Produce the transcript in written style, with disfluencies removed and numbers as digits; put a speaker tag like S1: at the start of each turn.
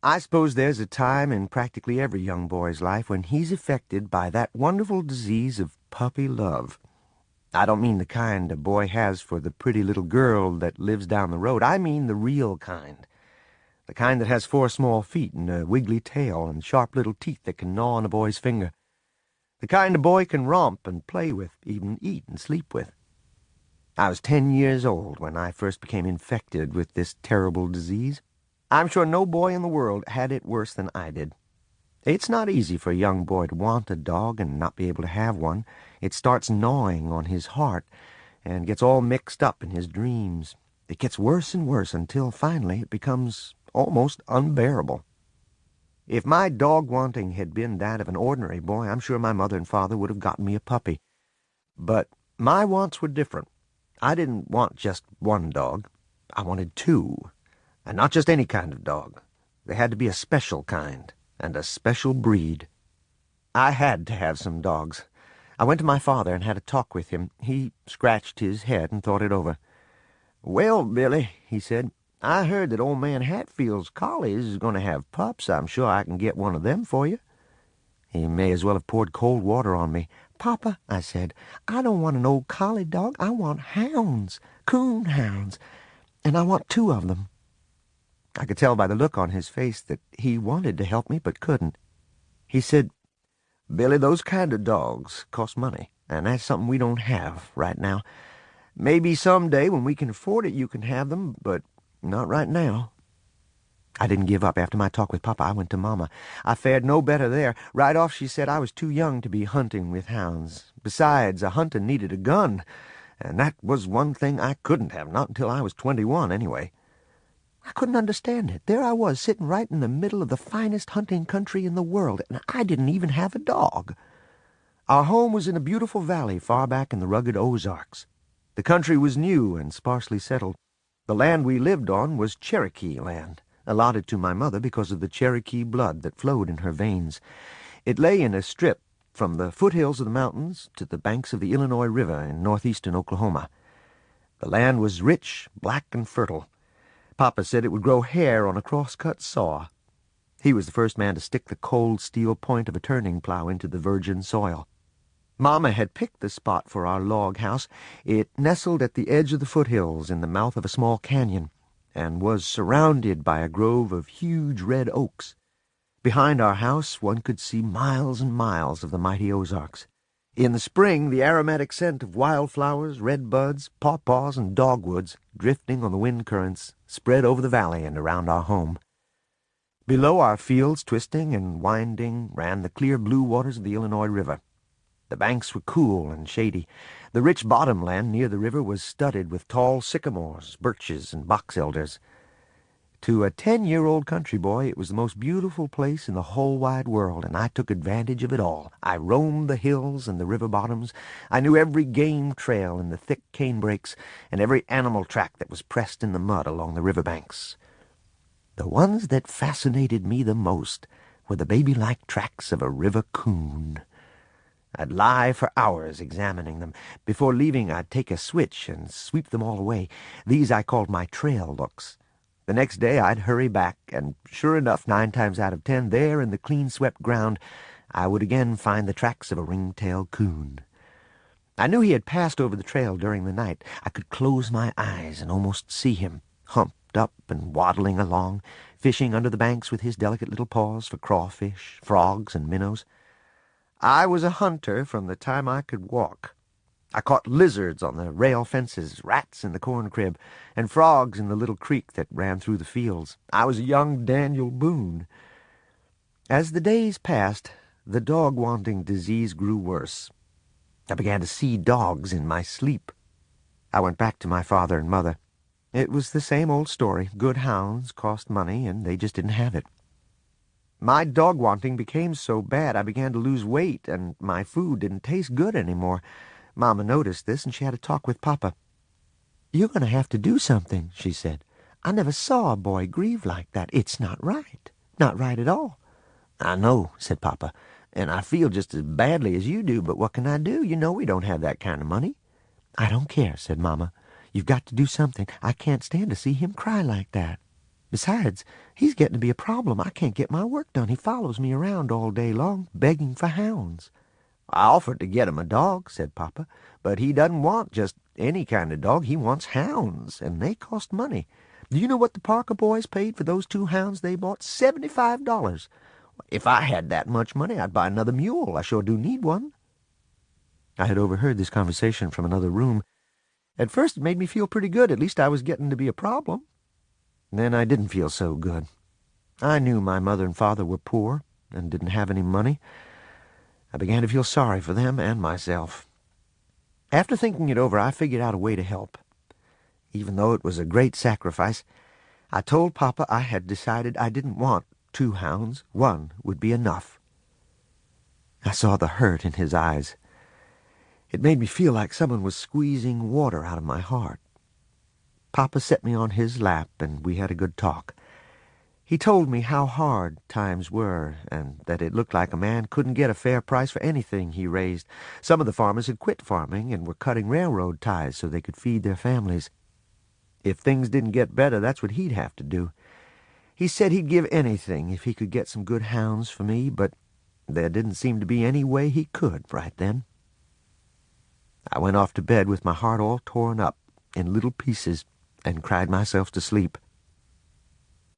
S1: I suppose there's a time in practically every young boy's life when he's affected by that wonderful disease of puppy love. I don't mean the kind a boy has for the pretty little girl that lives down the road. I mean the real kind. The kind that has 4 small feet and a wiggly tail and sharp little teeth that can gnaw on a boy's finger. The kind a boy can romp and play with, even eat and sleep with. I was 10 years old when I first became infected with this terrible disease. I'm sure no boy in the world had it worse than I did. It's not easy for a young boy to want a dog and not be able to have one. It starts gnawing on his heart and gets all mixed up in his dreams. It gets worse and worse until finally it becomes almost unbearable. If my dog-wanting had been that of an ordinary boy, I'm sure my mother and father would have gotten me a puppy. But my wants were different. I didn't want just one dog. I wanted 2. And not just any kind of dog. They had to be a special kind, and a special breed. I had to have some dogs. I went to my father and had a talk with him. He scratched his head and thought it over. "Well, Billy," he said, "I heard that old man Hatfield's collies is going to have pups. I'm sure I can get one of them for you." He may as well have poured cold water on me. "Papa," I said, "I don't want an old collie dog. I want hounds, coon hounds, and I want 2 of them." I could tell by the look on his face that he wanted to help me but couldn't. He said, "Billy, those kind of dogs cost money, and that's something we don't have right now. Maybe someday when we can afford it you can have them, but not right now." I didn't give up. After my talk with Papa, I went to Mama. I fared no better there. Right off she said I was too young to be hunting with hounds. Besides, a hunter needed a gun, and that was one thing I couldn't have, not until I was 21 anyway. I couldn't understand it. There I was, sitting right in the middle of the finest hunting country in the world, and I didn't even have a dog. Our home was in a beautiful valley far back in the rugged Ozarks. The country was new and sparsely settled. The land we lived on was Cherokee land, allotted to my mother because of the Cherokee blood that flowed in her veins. It lay in a strip from the foothills of the mountains to the banks of the Illinois River in northeastern Oklahoma. The land was rich, black, and fertile. Papa said it would grow hair on a cross-cut saw. He was the first man to stick the cold steel point of a turning plow into the virgin soil. Mama had picked the spot for our log house. It nestled at the edge of the foothills in the mouth of a small canyon, and was surrounded by a grove of huge red oaks. Behind our house one could see miles and miles of the mighty Ozarks. In the spring, the aromatic scent of wildflowers, red buds, pawpaws, and dogwoods, drifting on the wind currents, spread over the valley and around our home. Below our fields, twisting and winding, ran the clear blue waters of the Illinois River. The banks were cool and shady. The rich bottomland near the river was studded with tall sycamores, birches, and box elders. To a 10-year-old country boy, it was the most beautiful place in the whole wide world, and I took advantage of it all. I roamed the hills and the river bottoms. I knew every game trail in the thick canebrakes and every animal track that was pressed in the mud along the river banks. The ones that fascinated me the most were the baby-like tracks of a river coon. I'd lie for hours examining them. Before leaving, I'd take a switch and sweep them all away. These I called my trail looks. The next day I'd hurry back, and sure enough, 9 times out of 10, there in the clean-swept ground, I would again find the tracks of a ring-tailed coon. I knew he had passed over the trail during the night. I could close my eyes and almost see him, humped up and waddling along, fishing under the banks with his delicate little paws for crawfish, frogs, and minnows. I was a hunter from the time I could walk. I caught lizards on the rail fences, rats in the corn crib, and frogs in the little creek that ran through the fields. I was a young Daniel Boone. As the days passed, the dog-wanting disease grew worse. I began to see dogs in my sleep. I went back to my father and mother. It was the same old story. Good hounds cost money, and they just didn't have it. My dog-wanting became so bad I began to lose weight, and my food didn't taste good anymore. Mama noticed this, and she had a talk with Papa. "You're going to have to do something," she said. "I never saw a boy grieve like that. It's not right. Not right at all." "I know," said Papa, "and I feel just as badly as you do, but what can I do? You know we don't have that kind of money." "I don't care," said Mama. "You've got to do something. I can't stand to see him cry like that." Besides, he's getting to be a problem. I can't get my work done. He follows me around all day long, begging for hounds. I offered to get him a dog, said Papa, but he doesn't want just any kind of dog. He wants hounds, and they cost money. Do you know what the Parker boys paid for those 2 hounds they bought? $75. If I had that much money, I'd buy another mule. I sure do need one. I had overheard this conversation from another room. At first it made me feel pretty good. At least I was getting to be a problem. Then I didn't feel so good. I knew my mother and father were poor and didn't have any money. I began to feel sorry for them and myself. After thinking it over, I figured out a way to help. Even though it was a great sacrifice, I told Papa I had decided I didn't want 2 hounds. 1 would be enough. I saw the hurt in his eyes. It made me feel like someone was squeezing water out of my heart. Papa set me on his lap, and we had a good talk. He told me how hard times were, and that it looked like a man couldn't get a fair price for anything he raised. Some of the farmers had quit farming and were cutting railroad ties so they could feed their families. If things didn't get better, that's what he'd have to do. He said he'd give anything if he could get some good hounds for me, but there didn't seem to be any way he could right then. I went off to bed with my heart all torn up in little pieces and cried myself to sleep.